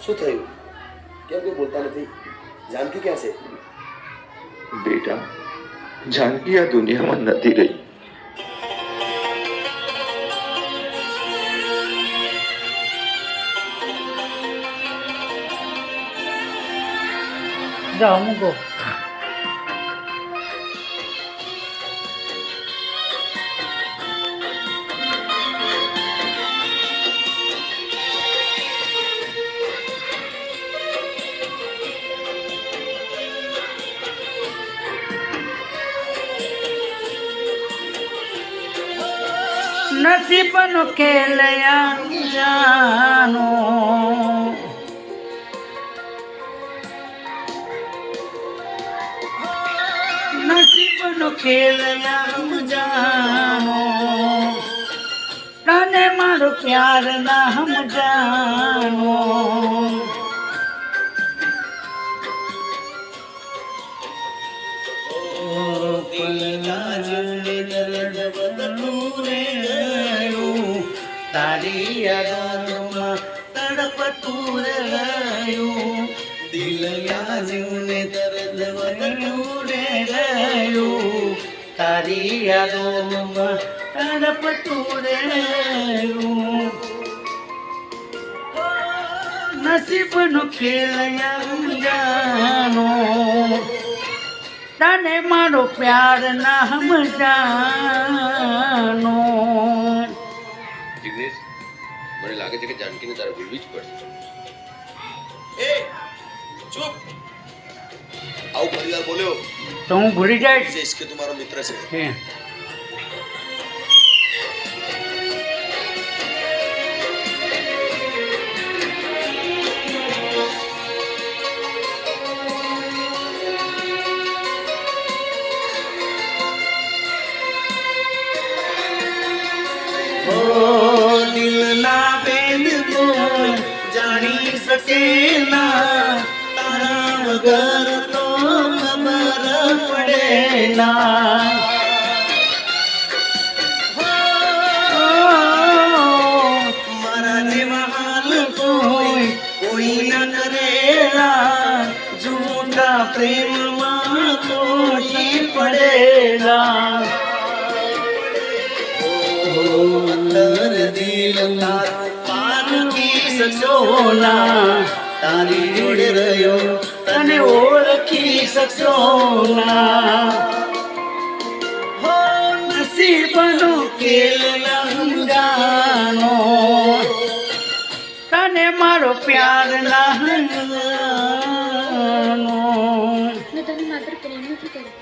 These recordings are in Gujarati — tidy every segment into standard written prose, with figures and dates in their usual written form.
શું થયું? કેમ કોઈ બોલતા નથી? જાનકી ક્યાં છે? બેટા, જાનકી આ દુનિયામાં નથી રહી. જાઓ મૂકો. નસીબનો ખેલ જાનો નસીબનો ખેલ જાનો તને મારો પ્યાર ના સમજાનો તારી યાદોમાં તડપતું રહ્યું દિલ યાદને દર્દ વધતું રહ્યું તારી યાદોમાં તડપતું રહ્યું નસીબનો ખેલ જાનો તને મારો પ્યાર ના સમજાનો. જિગ્નેશ, મને લાગે છે કે જાનકીને તારે ભૂલવી જ પડશે. એ ચૂપ! આવું ફરી વાર બોલ્યો તો હું ભૂલી જઈશ. જઈશ કે તું મારો મિત્ર છે. દિલના બેન તો જાણી શકેલા તારા વગર તો ખબર પડેલા. મારા જેવા હાલ કોઈ ના કરેલા જૂઠા પ્રેમમાં તોડી પડેલા. દિલ પારખી શકશો ના તારી જોડે રહ્યો તને ઓળખી શકશો ના. હો નસીબનો ખેલ જાનો તને મારો પ્યાર ના મેં તને માત્ર પ્રેમ નથી કર્યો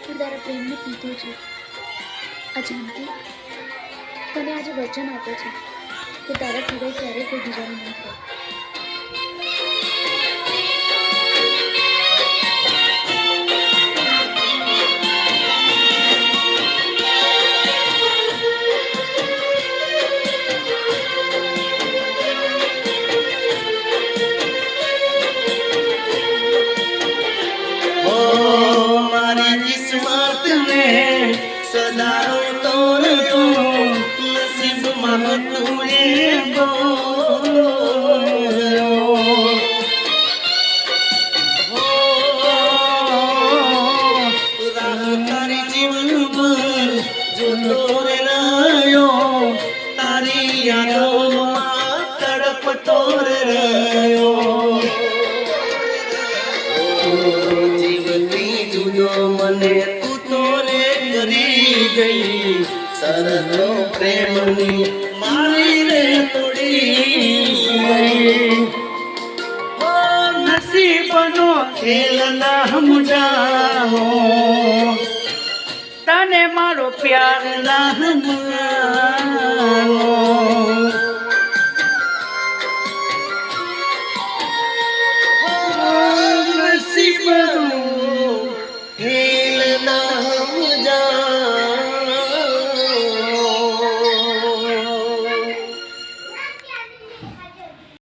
પણ તારા પ્રેમને પીધો છે. અજાનકી તને આજે વચન આપે છે કે તારા સિવાય ક્યારેય કોઈ બીજાનું નહીં થાય. મારી કિસ્મતને સદારો તોરતો નસીબમાં તું એ બોલ્યો. રાહ તારી જીવનભર જોતો રહ્યો તારી યાદોમાં તડપતો રહ્યો. મને તું તો રે કરી ગઈ સરનો પ્રેમની મારી રે તોડી ગઈ. ઓ નસીબનો ખેલ ના સમજાવો તને મારો પ્યાર ના સમજાવો.